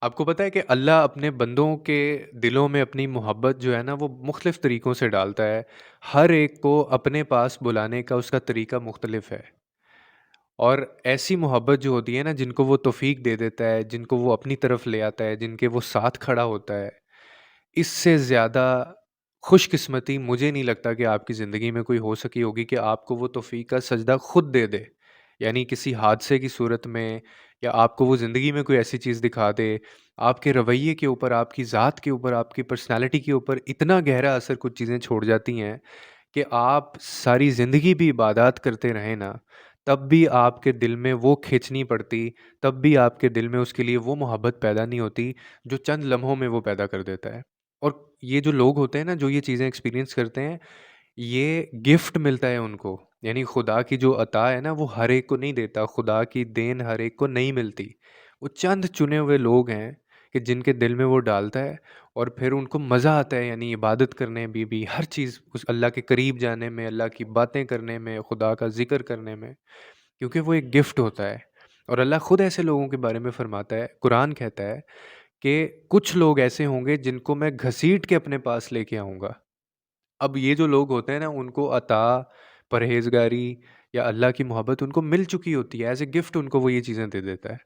آپ کو پتہ ہے کہ اللہ اپنے بندوں کے دلوں میں اپنی محبت جو ہے نا وہ مختلف طریقوں سے ڈالتا ہے۔ ہر ایک کو اپنے پاس بلانے کا اس کا طریقہ مختلف ہے، اور ایسی محبت جو ہوتی ہے نا جن کو وہ توفیق دے دیتا ہے، جن کو وہ اپنی طرف لے آتا ہے، جن کے وہ ساتھ کھڑا ہوتا ہے، اس سے زیادہ خوش قسمتی مجھے نہیں لگتا کہ آپ کی زندگی میں کوئی ہو سکی ہوگی کہ آپ کو وہ توفیق کا سجدہ خود دے دے۔ یعنی کسی حادثے کی صورت میں، یا آپ کو وہ زندگی میں کوئی ایسی چیز دکھا دے، آپ کے رویے کے اوپر، آپ کی ذات کے اوپر، آپ کی پرسنالٹی کے اوپر اتنا گہرا اثر کچھ چیزیں چھوڑ جاتی ہیں کہ آپ ساری زندگی بھی عبادات کرتے رہیں نا، تب بھی آپ کے دل میں وہ کھینچ نہیں پڑتی، تب بھی آپ کے دل میں اس کے لیے وہ محبت پیدا نہیں ہوتی جو چند لمحوں میں وہ پیدا کر دیتا ہے۔ اور یہ جو لوگ ہوتے ہیں نا جو یہ چیزیں ایکسپیرینس کرتے ہیں، یہ گفٹ ملتا ہے ان کو، یعنی خدا کی جو عطا ہے نا وہ ہر ایک کو نہیں دیتا، خدا کی دین ہر ایک کو نہیں ملتی، وہ چند چنے ہوئے لوگ ہیں کہ جن کے دل میں وہ ڈالتا ہے، اور پھر ان کو مزہ آتا ہے، یعنی عبادت کرنے میں بھی، ہر چیز اس اللہ کے قریب جانے میں، اللہ کی باتیں کرنے میں، خدا کا ذکر کرنے میں، کیونکہ وہ ایک گفٹ ہوتا ہے۔ اور اللہ خود ایسے لوگوں کے بارے میں فرماتا ہے، قرآن کہتا ہے کہ کچھ لوگ ایسے ہوں گے جن کو میں گھسیٹ کے اپنے پاس لے کے آؤں گا۔ اب یہ جو لوگ ہوتے ہیں نا ان کو عطا، پرہیزگاری یا اللہ کی محبت ان کو مل چکی ہوتی ہے، ایز اے گفٹ ان کو وہ یہ چیزیں دے دیتا ہے۔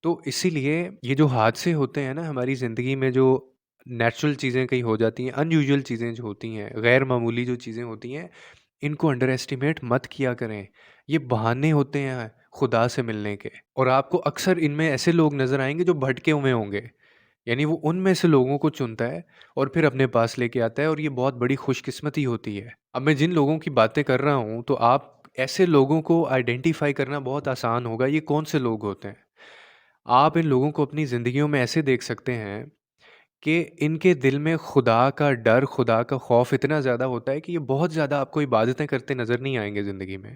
تو اسی لیے یہ جو حادثے ہوتے ہیں نا ہماری زندگی میں، جو نیچرل چیزیں کہیں ہو جاتی ہیں، ان یوزول چیزیں جو ہوتی ہیں، غیر معمولی جو چیزیں ہوتی ہیں، ان کو انڈر ایسٹیمیٹ مت کیا کریں۔ یہ بہانے ہوتے ہیں خدا سے ملنے کے، اور آپ کو اکثر ان میں ایسے لوگ نظر آئیں گے جو بھٹکے ہوئے ہوں گے، یعنی وہ ان میں سے لوگوں کو چنتا ہے اور پھر اپنے پاس لے کے آتا ہے، اور یہ بہت بڑی خوش قسمتی ہوتی ہے۔ اب میں جن لوگوں کی باتیں کر رہا ہوں تو آپ ایسے لوگوں کو آئیڈینٹیفائی کرنا بہت آسان ہوگا، یہ کون سے لوگ ہوتے ہیں۔ آپ ان لوگوں کو اپنی زندگیوں میں ایسے دیکھ سکتے ہیں کہ ان کے دل میں خدا کا ڈر، خدا کا خوف اتنا زیادہ ہوتا ہے کہ یہ بہت زیادہ آپ کو عبادتیں کرتے نظر نہیں آئیں گے زندگی میں،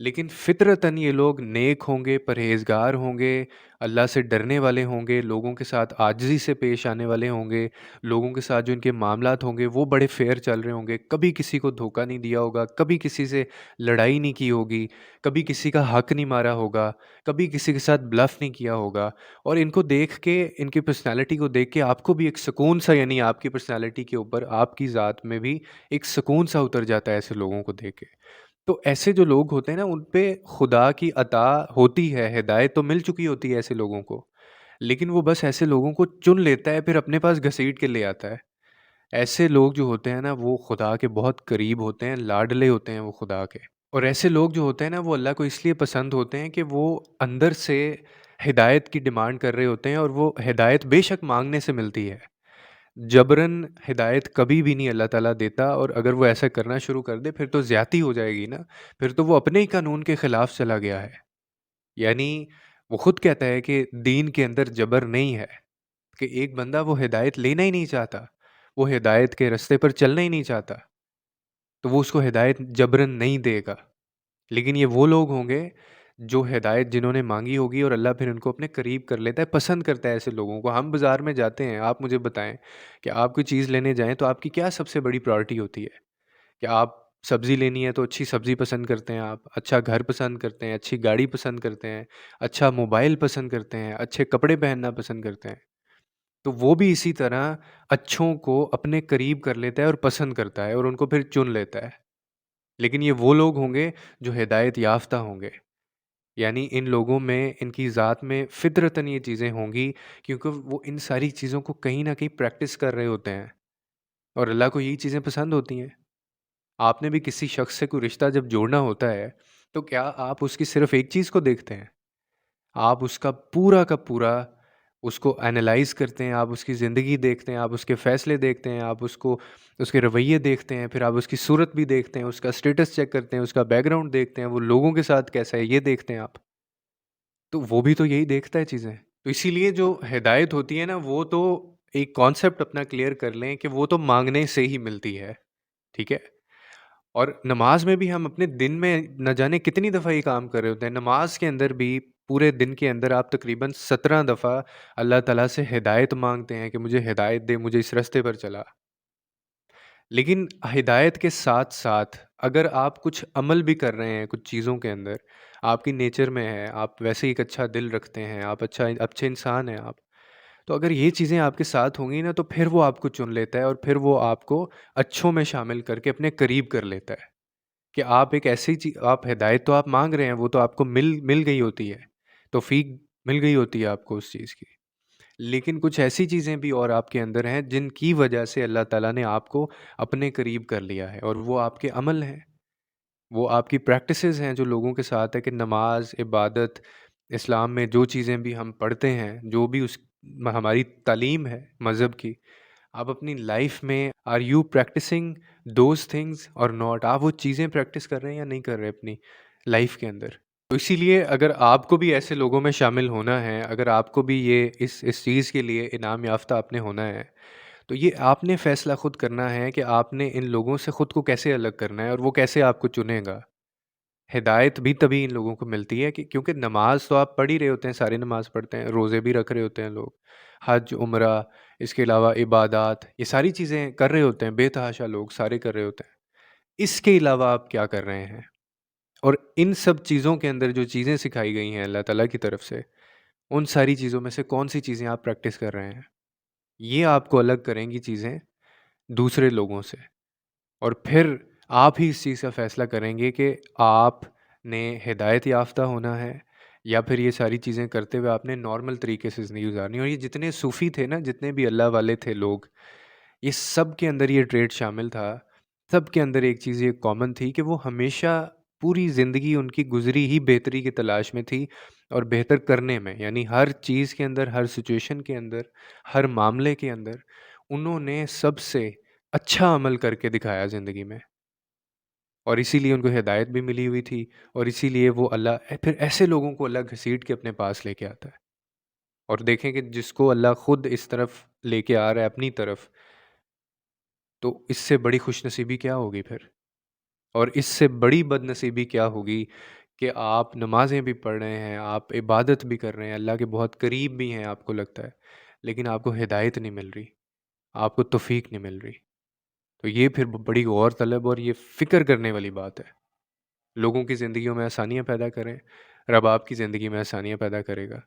لیکن فطرتاً یہ لوگ نیک ہوں گے، پرہیزگار ہوں گے، اللہ سے ڈرنے والے ہوں گے، لوگوں کے ساتھ عاجزی سے پیش آنے والے ہوں گے، لوگوں کے ساتھ جو ان کے معاملات ہوں گے وہ بڑے فیئر چل رہے ہوں گے، کبھی کسی کو دھوکہ نہیں دیا ہوگا، کبھی کسی سے لڑائی نہیں کی ہوگی، کبھی کسی کا حق نہیں مارا ہوگا، کبھی کسی کے ساتھ بلف نہیں کیا ہوگا۔ اور ان کو دیکھ کے، ان کی پرسنالٹی کو دیکھ کے آپ کو بھی ایک سکون سا، یعنی آپ کی پرسنالٹی کے اوپر، آپ کی ذات میں بھی ایک سکون سا اتر جاتا ہے ایسے لوگوں کو دیکھ کے۔ تو ایسے جو لوگ ہوتے ہیں نا ان پہ خدا کی عطا ہوتی ہے، ہدایت تو مل چکی ہوتی ہے ایسے لوگوں کو، لیکن وہ بس ایسے لوگوں کو چن لیتا ہے، پھر اپنے پاس گھسیٹ کے لے آتا ہے۔ ایسے لوگ جو ہوتے ہیں نا وہ خدا کے بہت قریب ہوتے ہیں، لاڈلے ہوتے ہیں وہ خدا کے۔ اور ایسے لوگ جو ہوتے ہیں نا وہ اللہ کو اس لیے پسند ہوتے ہیں کہ وہ اندر سے ہدایت کی ڈیمانڈ کر رہے ہوتے ہیں، اور وہ ہدایت بے شک مانگنے سے ملتی ہے، جبراً ہدایت کبھی بھی نہیں اللہ تعالیٰ دیتا، اور اگر وہ ایسا کرنا شروع کر دے پھر تو زیادتی ہو جائے گی نا، پھر تو وہ اپنے ہی قانون کے خلاف چلا گیا ہے۔ یعنی وہ خود کہتا ہے کہ دین کے اندر جبر نہیں ہے، کہ ایک بندہ وہ ہدایت لینا ہی نہیں چاہتا، وہ ہدایت کے رستے پر چلنا ہی نہیں چاہتا، تو وہ اس کو ہدایت جبراً نہیں دے گا۔ لیکن یہ وہ لوگ ہوں گے جو ہدایت جنہوں نے مانگی ہوگی، اور اللہ پھر ان کو اپنے قریب کر لیتا ہے، پسند کرتا ہے ایسے لوگوں کو۔ ہم بازار میں جاتے ہیں، آپ مجھے بتائیں کہ آپ کوئی چیز لینے جائیں تو آپ کی کیا سب سے بڑی پرائورٹی ہوتی ہے؟ کہ آپ سبزی لینی ہے تو اچھی سبزی پسند کرتے ہیں، آپ اچھا گھر پسند کرتے ہیں، اچھی گاڑی پسند کرتے ہیں، اچھا موبائل پسند کرتے ہیں، اچھے کپڑے پہننا پسند کرتے ہیں۔ تو وہ بھی اسی طرح اچھوں کو اپنے قریب کر لیتا ہے اور پسند کرتا ہے، اور ان کو پھر چن لیتا ہے۔ لیکن یہ وہ لوگ ہوں گے جو ہدایت یافتہ ہوں گے، یعنی ان لوگوں میں، ان کی ذات میں فطرتاً یہ چیزیں ہوں گی، کیونکہ وہ ان ساری چیزوں کو کہیں نہ کہیں پریکٹس کر رہے ہوتے ہیں، اور اللہ کو یہی چیزیں پسند ہوتی ہیں۔ آپ نے بھی کسی شخص سے کوئی رشتہ جب جوڑنا ہوتا ہے تو کیا آپ اس کی صرف ایک چیز کو دیکھتے ہیں؟ آپ اس کا پورا اس کو اینالائز کرتے ہیں، آپ اس کی زندگی دیکھتے ہیں، آپ اس کے فیصلے دیکھتے ہیں، آپ اس کو، اس کے رویے دیکھتے ہیں، پھر آپ اس کی صورت بھی دیکھتے ہیں، اس کا اسٹیٹس چیک کرتے ہیں، اس کا بیک گراؤنڈ دیکھتے ہیں، وہ لوگوں کے ساتھ کیسا ہے یہ دیکھتے ہیں آپ۔ تو وہ بھی تو یہی دیکھتا ہے چیزیں۔ تو اسی لیے جو ہدایت ہوتی ہے نا وہ تو، ایک کانسیپٹ اپنا کلیئر کر لیں کہ وہ تو مانگنے سے ہی ملتی ہے، ٹھیک ہے؟ اور نماز میں بھی ہم اپنے دن میں نہ جانے کتنی دفعہ یہ کام کر رہے ہوتے ہیں، نماز کے اندر بھی پورے دن کے اندر آپ تقریباً 17 دفعہ اللہ تعالیٰ سے ہدایت مانگتے ہیں کہ مجھے ہدایت دے، مجھے اس رستے پر چلا۔ لیکن ہدایت کے ساتھ ساتھ اگر آپ کچھ عمل بھی کر رہے ہیں کچھ چیزوں کے اندر، آپ کی نیچر میں ہے، آپ ویسے ہی ایک اچھا دل رکھتے ہیں، آپ اچھے انسان ہیں آپ، تو اگر یہ چیزیں آپ کے ساتھ ہوں گی نا، تو پھر وہ آپ کو چن لیتا ہے اور پھر وہ آپ کو اچھوں میں شامل کر کے اپنے قریب کر لیتا ہے، کہ آپ ایک ایسی چیز، آپ ہدایت تو آپ مانگ رہے ہیں، وہ تو آپ کو مل گئی ہوتی ہے، توفیق مل گئی ہوتی ہے آپ کو اس چیز کی، لیکن کچھ ایسی چیزیں بھی اور آپ کے اندر ہیں جن کی وجہ سے اللہ تعالیٰ نے آپ کو اپنے قریب کر لیا ہے، اور وہ آپ کے عمل ہیں، وہ آپ کی پریکٹسز ہیں جو لوگوں کے ساتھ ہے، کہ نماز، عبادت، اسلام میں جو چیزیں بھی ہم پڑھتے ہیں، جو بھی اس ہماری تعلیم ہے مذہب کی، آپ اپنی لائف میں are you practising those things اور ناٹ، آپ وہ چیزیں پریکٹس کر رہے ہیں یا نہیں کر رہے اپنی لائف کے اندر؟ تو اسی لیے اگر آپ کو بھی ایسے لوگوں میں شامل ہونا ہے، اگر آپ کو بھی یہ اس چیز کے لیے انعام یافتہ آپ نے ہونا ہے، تو یہ آپ نے فیصلہ خود کرنا ہے کہ آپ نے ان لوگوں سے خود کو کیسے الگ کرنا ہے، اور وہ کیسے آپ کو چنے گا۔ ہدایت بھی تبھی ان لوگوں کو ملتی ہے کہ کیونکہ نماز تو آپ پڑھ ہی رہے ہوتے ہیں، ساری نماز پڑھتے ہیں، روزے بھی رکھ رہے ہوتے ہیں لوگ، حج، عمرہ، اس کے علاوہ عبادات، یہ ساری چیزیں کر رہے ہوتے ہیں، بے تحاشا لوگ سارے کر رہے ہوتے ہیں۔ اس کے علاوہ آپ کیا کر رہے ہیں؟ اور ان سب چیزوں کے اندر جو چیزیں سکھائی گئی ہیں اللہ تعالیٰ کی طرف سے، ان ساری چیزوں میں سے کون سی چیزیں آپ پریکٹس کر رہے ہیں؟ یہ آپ کو الگ کریں گی چیزیں دوسرے لوگوں سے، اور پھر آپ ہی اس چیز کا فیصلہ کریں گے کہ آپ نے ہدایت یافتہ ہونا ہے، یا پھر یہ ساری چیزیں کرتے ہوئے آپ نے نارمل طریقے سے زندگی گزارنی۔ اور یہ جتنے صوفی تھے نا، جتنے بھی اللہ والے تھے لوگ، یہ سب کے اندر یہ ٹریٹ شامل تھا، سب کے اندر ایک چیز یہ کامن تھی کہ وہ ہمیشہ پوری زندگی ان کی گزری ہی بہتری کی تلاش میں تھی، اور بہتر کرنے میں، یعنی ہر چیز کے اندر، ہر سچویشن کے اندر، ہر معاملے کے اندر انہوں نے سب سے اچھا عمل کر کے دکھایا زندگی میں، اور اسی لیے ان کو ہدایت بھی ملی ہوئی تھی، اور اسی لیے وہ اللہ پھر ایسے لوگوں کو اللہ گھسیٹ کے اپنے پاس لے کے آتا ہے۔ اور دیکھیں کہ جس کو اللہ خود اس طرف لے کے آ رہا ہے اپنی طرف، تو اس سے بڑی خوش نصیبی کیا ہوگی پھر؟ اور اس سے بڑی بد نصیبی کیا ہوگی کہ آپ نمازیں بھی پڑھ رہے ہیں، آپ عبادت بھی کر رہے ہیں، اللہ کے بہت قریب بھی ہیں آپ کو لگتا ہے، لیکن آپ کو ہدایت نہیں مل رہی، آپ کو توفیق نہیں مل رہی۔ تو یہ پھر بڑی غور طلب اور یہ فکر کرنے والی بات ہے۔ لوگوں کی زندگیوں میں آسانیاں پیدا کریں، رب آپ کی زندگی میں آسانیاں پیدا کرے گا۔